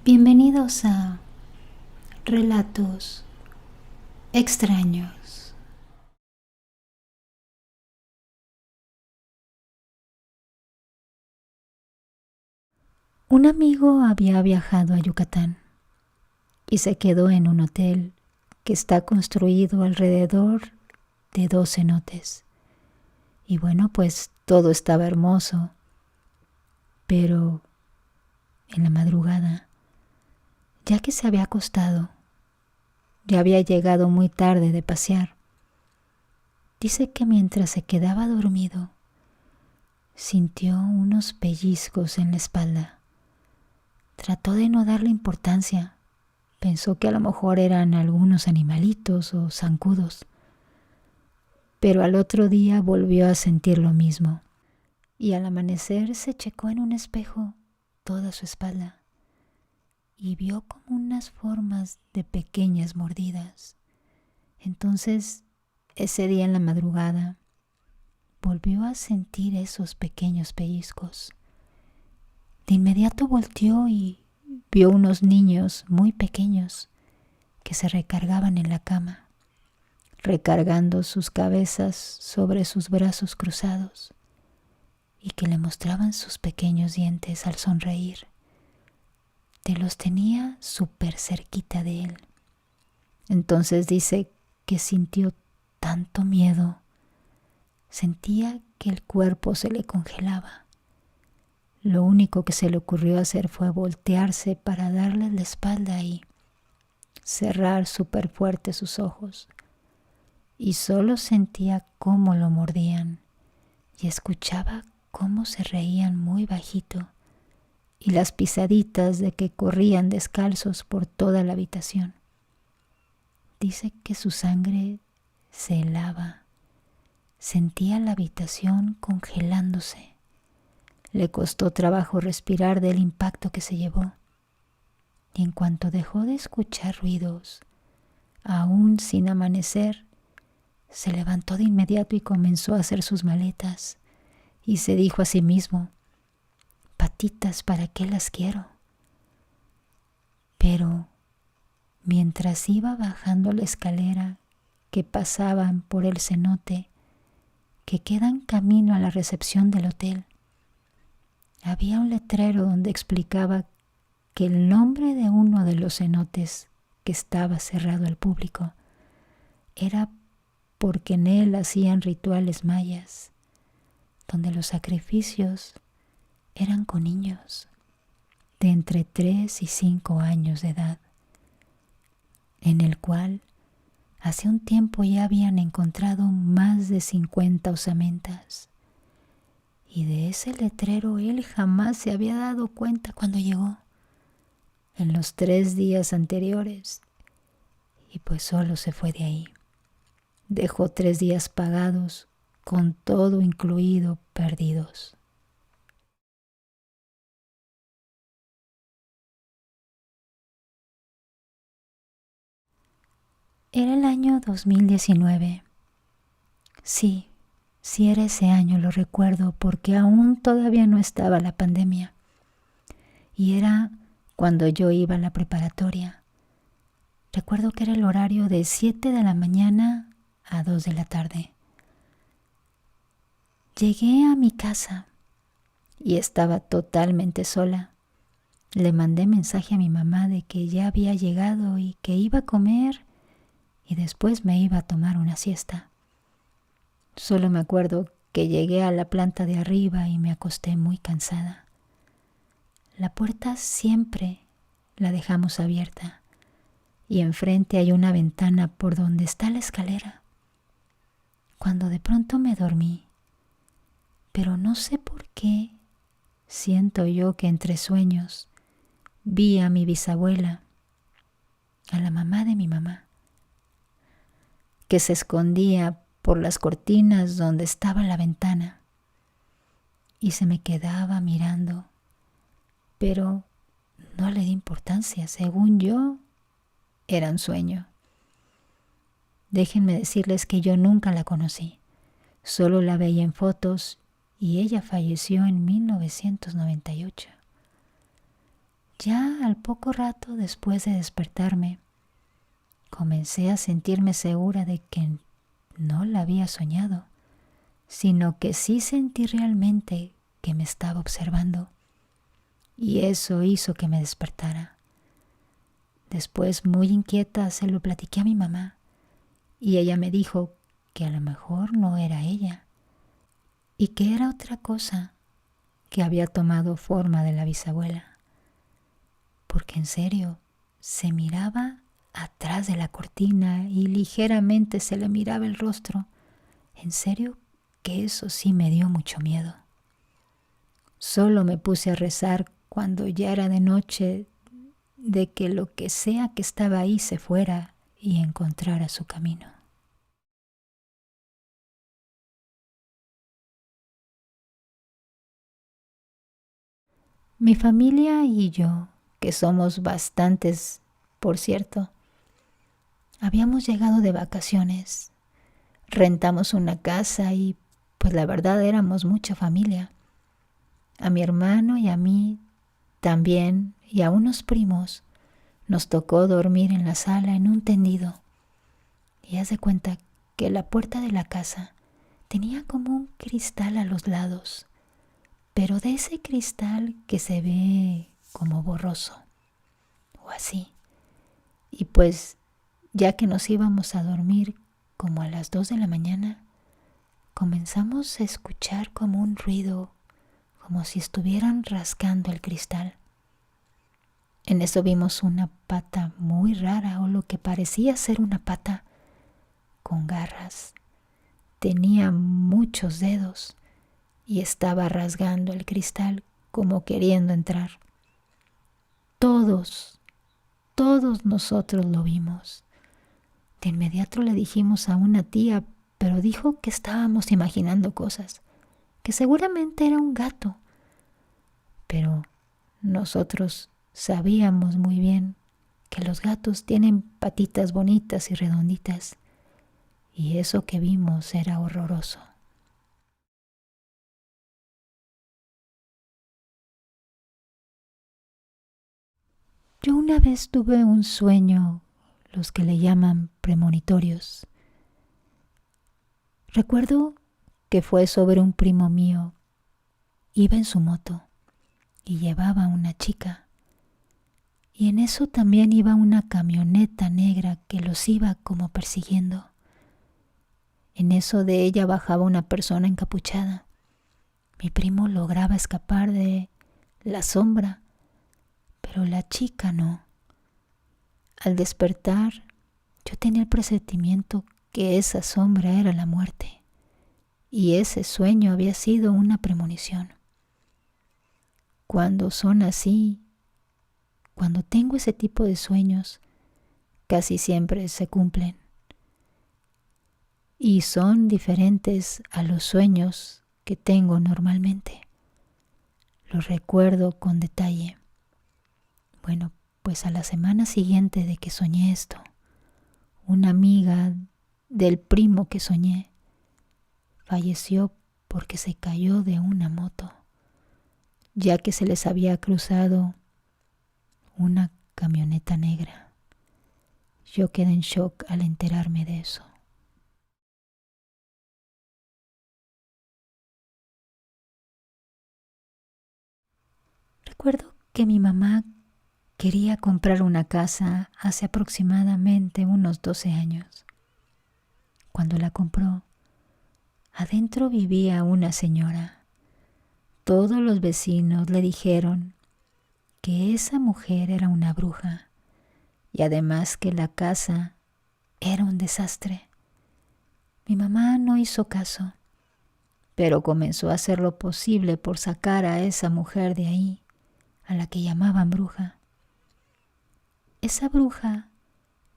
Bienvenidos a Relatos Extraños. Un amigo había viajado a Yucatán y se quedó en un hotel que está construido alrededor de 2 cenotes. Y bueno, pues todo estaba hermoso, pero en la madrugada, ya que se había acostado, ya había llegado muy tarde de pasear, dice que mientras se quedaba dormido, sintió unos pellizcos en la espalda. Trató de no darle importancia. Pensó que a lo mejor eran algunos animalitos o zancudos. Pero al otro día volvió a sentir lo mismo. Y al amanecer se checó en un espejo toda su espalda y vio como unas formas de pequeñas mordidas. Entonces, ese día en la madrugada, volvió a sentir esos pequeños pellizcos. De inmediato volteó y vio unos niños muy pequeños que se recargaban en la cama, recargando sus cabezas sobre sus brazos cruzados y que le mostraban sus pequeños dientes al sonreír. Los tenía súper cerquita de él. Entonces dice que sintió tanto miedo, sentía que el cuerpo se le congelaba. Lo único que se le ocurrió hacer fue voltearse para darle la espalda y cerrar súper fuerte sus ojos. Y solo sentía cómo lo mordían y escuchaba cómo se reían muy bajito y las pisaditas de que corrían descalzos por toda la habitación. Dice que su sangre se helaba, sentía la habitación congelándose. Le costó trabajo respirar del impacto que se llevó. Y en cuanto dejó de escuchar ruidos, aún sin amanecer, se levantó de inmediato y comenzó a hacer sus maletas. Y se dijo a sí mismo, patitas, ¿para qué las quiero? Pero mientras iba bajando la escalera que pasaban por el cenote, que queda en camino a la recepción del hotel, había un letrero donde explicaba que el nombre de uno de los cenotes que estaba cerrado al público era porque en él hacían rituales mayas, donde los sacrificios eran con niños de entre 3 y 5 años de edad, en el cual hace un tiempo ya habían encontrado más de 50 osamentas. Y de ese letrero él jamás se había dado cuenta cuando llegó, en los 3 días anteriores, y pues solo se fue de ahí. Dejó 3 días pagados, con todo incluido, perdidos. Era el año 2019. Sí era ese año, lo recuerdo, porque aún todavía no estaba la pandemia. Y era cuando yo iba a la preparatoria. Recuerdo que era el horario de 7 de la mañana a 2 de la tarde. Llegué a mi casa y estaba totalmente sola. Le mandé mensaje a mi mamá de que ya había llegado y que iba a comer y después me iba a tomar una siesta. Solo me acuerdo que llegué a la planta de arriba y me acosté muy cansada. La puerta siempre la dejamos abierta y enfrente hay una ventana por donde está la escalera. Cuando de pronto me dormí, pero no sé por qué, siento yo que entre sueños vi a mi bisabuela, a la mamá de mi mamá, que se escondía por las cortinas donde estaba la ventana y se me quedaba mirando, pero no le di importancia. Según yo, era un sueño. Déjenme decirles que yo nunca la conocí, solo la veía en fotos y ella falleció en 1998. Ya al poco rato después de despertarme, comencé a sentirme segura de que no la había soñado, sino que sí sentí realmente que me estaba observando, y eso hizo que me despertara. Después, muy inquieta, se lo platiqué a mi mamá, y ella me dijo que a lo mejor no era ella, y que era otra cosa que había tomado forma de la bisabuela, porque en serio se miraba atrás de la cortina y ligeramente se le miraba el rostro. En serio que eso sí me dio mucho miedo. Solo me puse a rezar cuando ya era de noche, de que lo que sea que estaba ahí se fuera y encontrara su camino. Mi familia y yo, que somos bastantes, por cierto, habíamos llegado de vacaciones. Rentamos una casa y pues la verdad éramos mucha familia. A mi hermano y a mí también, y a unos primos, nos tocó dormir en la sala en un tendido. Y haz de cuenta que la puerta de la casa tenía como un cristal a los lados, pero de ese cristal que se ve como borroso o así. Y pues ya que nos íbamos a dormir como a las 2 de la mañana, comenzamos a escuchar como un ruido, como si estuvieran rascando el cristal. En eso vimos una pata muy rara, o lo que parecía ser una pata con garras. Tenía muchos dedos y estaba rasgando el cristal como queriendo entrar. Todos nosotros lo vimos. De inmediato le dijimos a una tía, pero dijo que estábamos imaginando cosas, que seguramente era un gato. Pero nosotros sabíamos muy bien que los gatos tienen patitas bonitas y redonditas, y eso que vimos era horroroso. Yo una vez tuve un sueño, los que le llaman premonitorios. Recuerdo que fue sobre un primo mío. Iba en su moto y llevaba a una chica. Y en eso también iba una camioneta negra que los iba como persiguiendo. En eso de ella bajaba una persona encapuchada. Mi primo lograba escapar de la sombra, pero la chica no. Al despertar, yo tenía el presentimiento que esa sombra era la muerte, y ese sueño había sido una premonición. Cuando son así, cuando tengo ese tipo de sueños, casi siempre se cumplen. Y son diferentes a los sueños que tengo normalmente. Los recuerdo con detalle. Bueno, pues a la semana siguiente de que soñé esto, una amiga del primo que soñé falleció porque se cayó de una moto, ya que se les había cruzado una camioneta negra. Yo quedé en shock al enterarme de eso. Recuerdo que mi mamá quería comprar una casa hace aproximadamente unos 12 años. Cuando la compró, adentro vivía una señora. Todos los vecinos le dijeron que esa mujer era una bruja y además que la casa era un desastre. Mi mamá no hizo caso, pero comenzó a hacer lo posible por sacar a esa mujer de ahí, a la que llamaban bruja. Esa bruja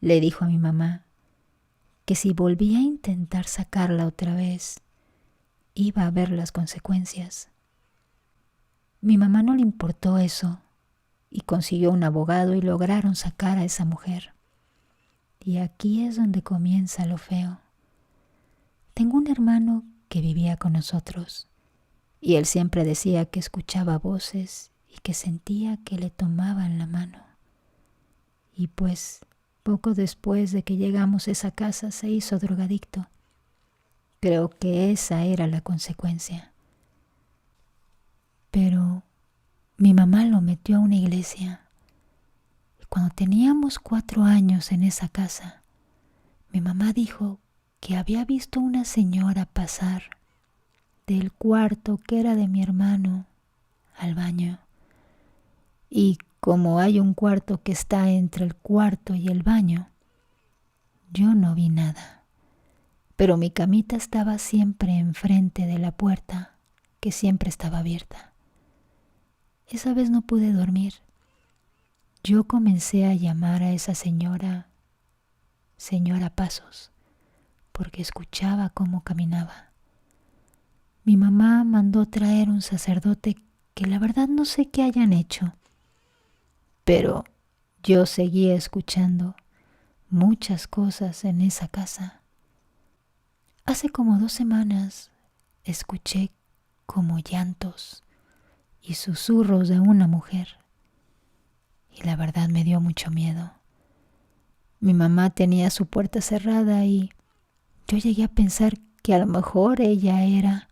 le dijo a mi mamá que si volvía a intentar sacarla otra vez, iba a ver las consecuencias. Mi mamá no le importó eso y consiguió un abogado y lograron sacar a esa mujer. Y aquí es donde comienza lo feo. Tengo un hermano que vivía con nosotros y él siempre decía que escuchaba voces y que sentía que le tomaban la mano. Y pues poco después de que llegamos a esa casa se hizo drogadicto. Creo que esa era la consecuencia. Pero mi mamá lo metió a una iglesia. Y cuando teníamos 4 años en esa casa, mi mamá dijo que había visto una señora pasar del cuarto que era de mi hermano al baño. Y como hay un cuarto que está entre el cuarto y el baño, yo no vi nada. Pero mi camita estaba siempre enfrente de la puerta, que siempre estaba abierta. Esa vez no pude dormir. Yo comencé a llamar a esa señora Pasos, porque escuchaba cómo caminaba. Mi mamá mandó traer un sacerdote que la verdad no sé qué hayan hecho, pero yo seguía escuchando muchas cosas en esa casa. Hace como 2 semanas escuché como llantos y susurros de una mujer, y la verdad me dio mucho miedo. Mi mamá tenía su puerta cerrada y yo llegué a pensar que a lo mejor ella era,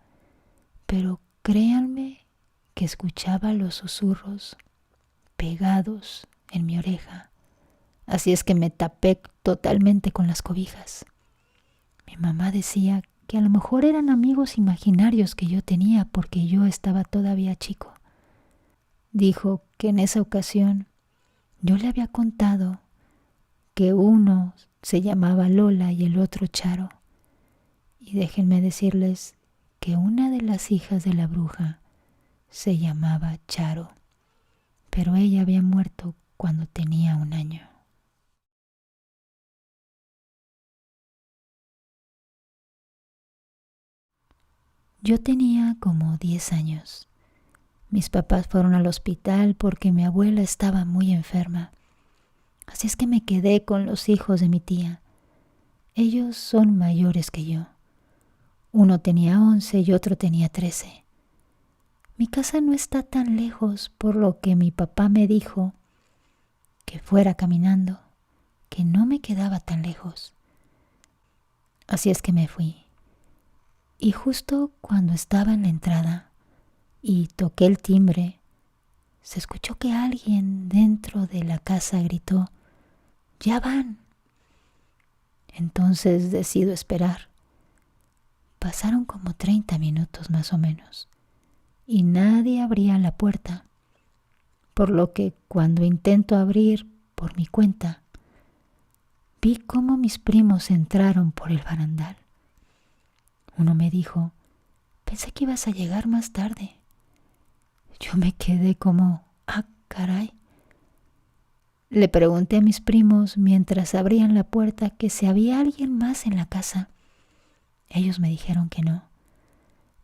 pero créanme que escuchaba los susurros pegados en mi oreja, así es que me tapé totalmente con las cobijas. Mi mamá decía que a lo mejor eran amigos imaginarios que yo tenía porque yo estaba todavía chico. Dijo que en esa ocasión yo le había contado que uno se llamaba Lola y el otro Charo. Y déjenme decirles que una de las hijas de la bruja se llamaba Charo, pero ella había muerto cuando tenía 1 año. Yo tenía como 10 años. Mis papás fueron al hospital porque mi abuela estaba muy enferma. Así es que me quedé con los hijos de mi tía. Ellos son mayores que yo. Uno tenía 11 y otro tenía 13. Mi casa no está tan lejos, por lo que mi papá me dijo que fuera caminando, que no me quedaba tan lejos. Así es que me fui. Y justo cuando estaba en la entrada y toqué el timbre, se escuchó que alguien dentro de la casa gritó: «¡Ya van!». Entonces decido esperar. Pasaron como 30 minutos más o menos y nadie abría la puerta, por lo que cuando intento abrir por mi cuenta, vi cómo mis primos entraron por el barandal. Uno me dijo: «Pensé que ibas a llegar más tarde». Yo me quedé como: «Ah, caray». Le pregunté a mis primos mientras abrían la puerta que si había alguien más en la casa. Ellos me dijeron que no.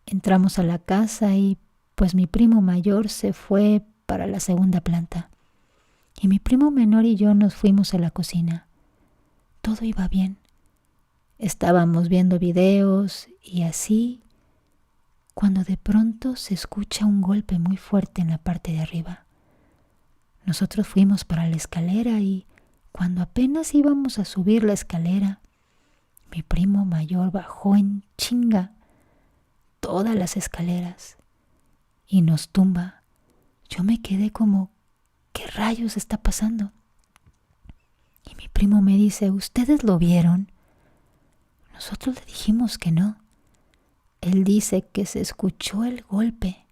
Entramos a la casa y pues mi primo mayor se fue para la segunda planta y mi primo menor y yo nos fuimos a la cocina. Todo iba bien. Estábamos viendo videos y así, cuando de pronto se escucha un golpe muy fuerte en la parte de arriba. Nosotros fuimos para la escalera y cuando apenas íbamos a subir la escalera, mi primo mayor bajó en chinga todas las escaleras y nos tumba. Yo me quedé como: ¿qué rayos está pasando? Y mi primo me dice: ¿ustedes lo vieron? Nosotros le dijimos que no. Él dice que se escuchó el golpe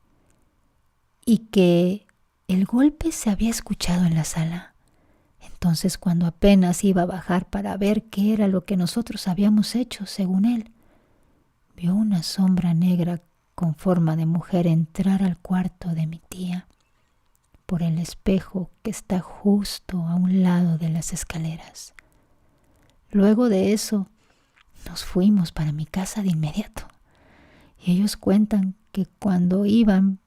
y que el golpe se había escuchado en la sala. Entonces, cuando apenas iba a bajar para ver qué era lo que nosotros habíamos hecho, según él, vio una sombra negra con forma de mujer entrar al cuarto de mi tía por el espejo que está justo a un lado de las escaleras. Luego de eso, nos fuimos para mi casa de inmediato. Y ellos cuentan que cuando iban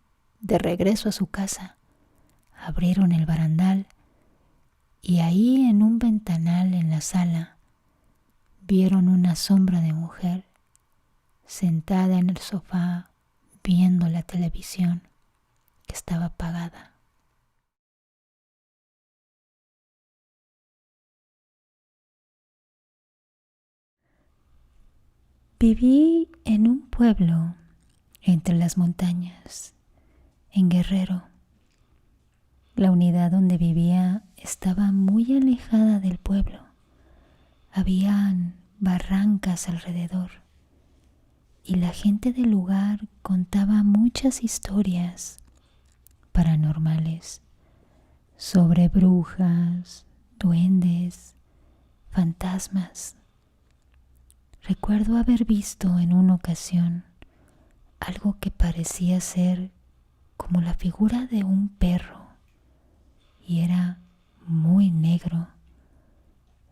de regreso a su casa, abrieron el barandal y ahí en un ventanal en la sala vieron una sombra de mujer sentada en el sofá viendo la televisión que estaba apagada. Viví en un pueblo entre las montañas, en Guerrero. La unidad donde vivía estaba muy alejada del pueblo. Habían barrancas alrededor y la gente del lugar contaba muchas historias paranormales sobre brujas, duendes, fantasmas. Recuerdo haber visto en una ocasión algo que parecía ser como la figura de un perro y era muy negro.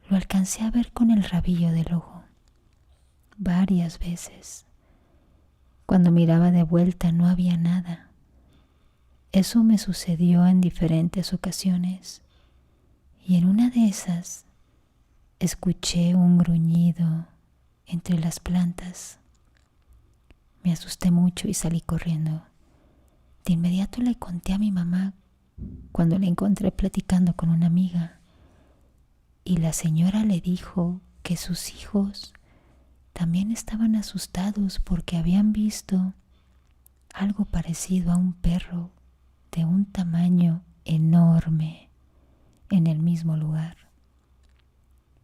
Lo alcancé a ver con el rabillo del ojo varias veces. Cuando miraba de vuelta no había nada. Eso me sucedió en diferentes ocasiones y en una de esas escuché un gruñido entre las plantas. Me asusté mucho y salí corriendo. De inmediato le conté a mi mamá cuando la encontré platicando con una amiga y la señora le dijo que sus hijos también estaban asustados porque habían visto algo parecido a un perro de un tamaño enorme en el mismo lugar.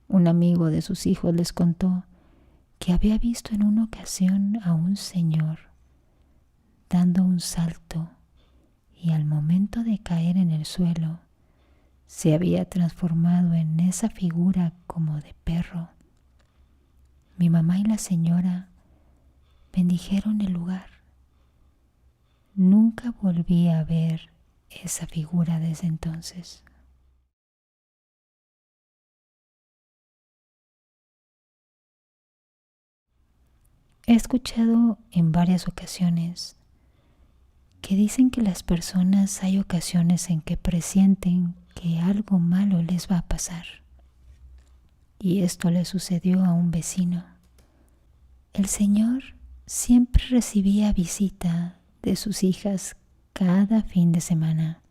Un amigo de sus hijos les contó que había visto en una ocasión a un señor dando un salto y al momento de caer en el suelo se había transformado en esa figura como de perro. Mi mamá y la señora bendijeron el lugar. Nunca volví a ver esa figura desde entonces. He escuchado en varias ocasiones que dicen que las personas hay ocasiones en que presienten que algo malo les va a pasar. Y esto le sucedió a un vecino. El señor siempre recibía visita de sus hijas cada fin de semana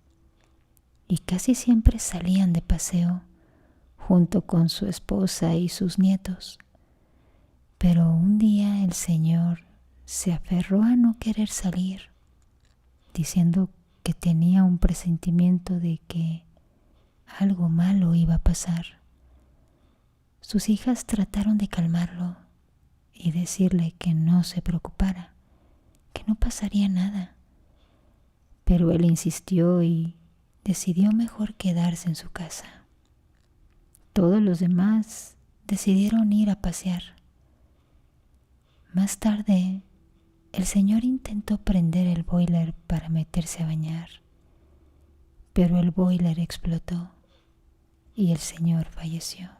y casi siempre salían de paseo junto con su esposa y sus nietos. Pero un día el señor se aferró a no querer salir, diciendo que tenía un presentimiento de que algo malo iba a pasar. Sus hijas trataron de calmarlo y decirle que no se preocupara, que no pasaría nada. Pero él insistió y decidió mejor quedarse en su casa. Todos los demás decidieron ir a pasear. Más tarde, el señor intentó prender el boiler para meterse a bañar, pero el boiler explotó y el señor falleció.